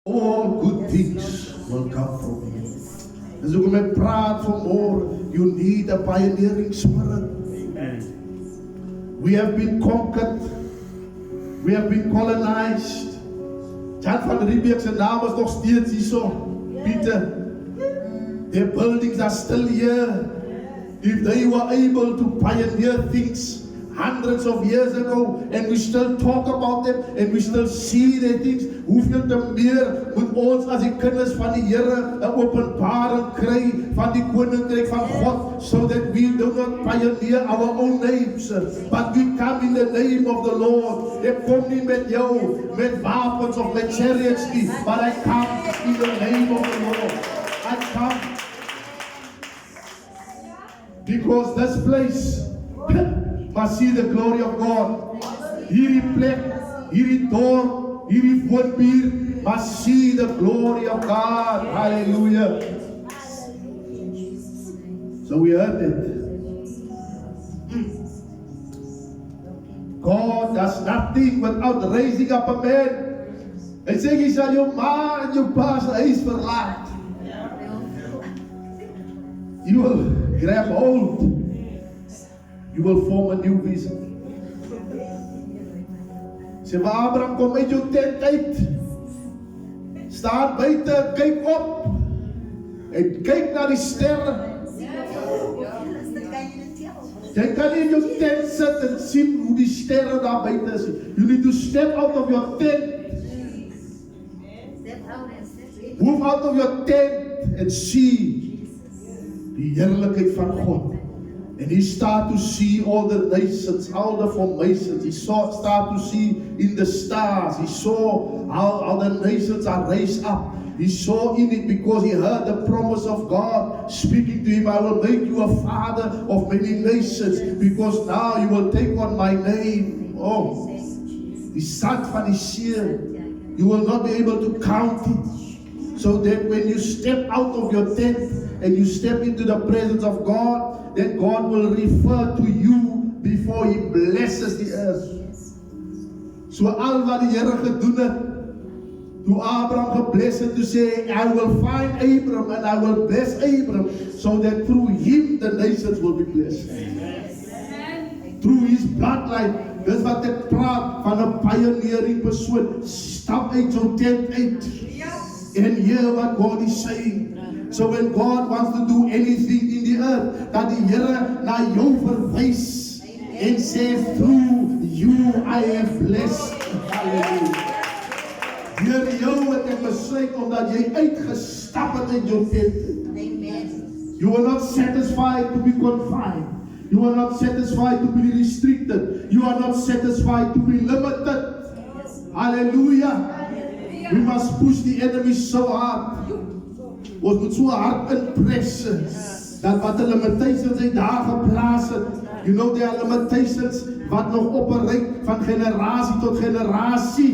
All good things will come from you. As we met praat vanmorgen, you need a pioneering spirit. Amen. We have been conquered. We have been colonized. Jan van Riebeek zijn naam is nog steeds hier zo. Pieter. Their buildings are still here. If they were able to pioneer things hundreds of years ago, and we still talk about them, and we still see their things, hoeveel te meer moet ons as die kinders van die Here 'n openbaring kry van die koninkryk van God, so that we do not pioneer our own names, but we come in the name of the Lord. Ek kom nie met jou, met wapens of met chariots nie, but I come in the name of the Lord. I come because this place must see the glory of God. Hierdie plek, hierdie dorp, hierdie woonbuurt must see the glory of God. Hallelujah. So we heard it. God does nothing without raising up a man. Hy sê jy sal jou ma en jou pa se huis verlaat. You will grab hold. You will form a new vision. Sê maar Abraham, kom uit jou tent uit. Staan buite, kyk op. En kyk na die sterre. Jy kan nie in jou tent sit en sien hoe die sterre daar buite is. You need to step out of your tent. Move out of your tent and see die heerlikheid van God. And he started to see all the nations, all the formations. He started to see in the stars. He saw how the nations are raised up. He saw in it because he heard the promise of God speaking to him. I will make you a father of many nations because now you will take on my name. Oh, die sand van die see. You will not be able to count it. So that when you step out of your tent and you step into the presence of God, then God will refer to you before He blesses the earth. So al wat die Here gedoen het, toe Abraham gebless het, to say, I will find Abram and I will bless Abram, so that through him the nations will be blessed. Amen. Through his bloodline. Dis wat ek praat van 'n pioneering persoon. Stap uit jou tent uit. And hear what God is saying. So when God wants to do anything in the earth, dat die Here na jou verwys en sê, through you I have blessed. Hallelujah. Deur jou het ek besluit omdat jy uitgestap het in jou tent. Amen. You are not satisfied to be confined. You are not satisfied to be restricted. You are not satisfied to be limited. Hallelujah. We must push the enemy so hard. Ons moet so hard inpress dat wat die limitations hy daar geplaas het. You know there are limitations wat nog operate van generasie tot generasie.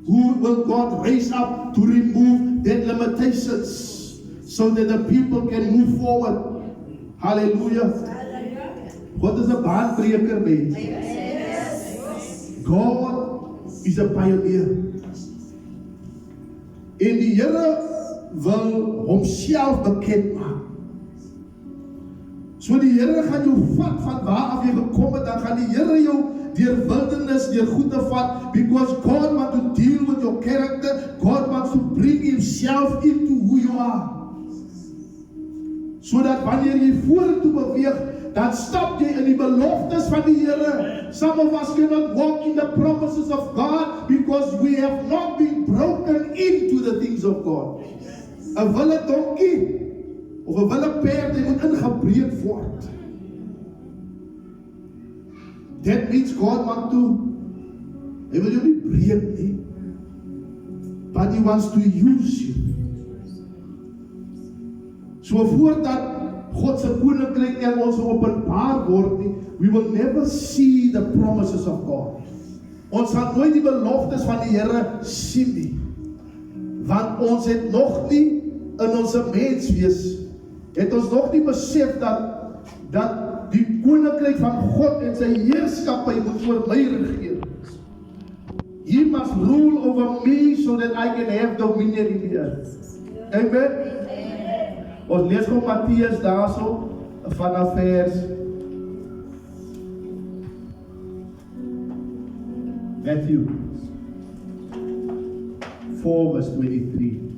Who will God raise up to remove that limitations so that the people can move forward? Hallelujah. God is 'n baanbreker, mens. God is a pioneer. En die Here wil homself bekend maak. So die Here gaan jou vat van waar af jy gekom het, dan gaan die Here jou deur wildernis, deur goed te vat, because God wants to deal with your character. God wants to bring himself into who you are. So dat wanneer jy vorentoe beweeg, dan stap jy in die beloftes van die Here. Some of us cannot walk in the promises of God because we have not been broken into the things of God. 'n wille donkie of 'n wille perd, die moet ingebreek word. That means God want to, hy wil jou nie breek nie, but he wants to use you. So voordat God se koninkryk aan ons openbaar word nie, we will never see the promises of God. Ons gaan nooit die beloftes van die Here sien nie. Want ons het nog nie in ons menswees, het ons nog nie besef dat die koninkryk van God en sy heerskappy moet oor my regeer. He must rule over me so that I can have dominion in the earth. Amen? Ons lees van Mattheus daarso, vanaf vers Matthew 4 verse 23.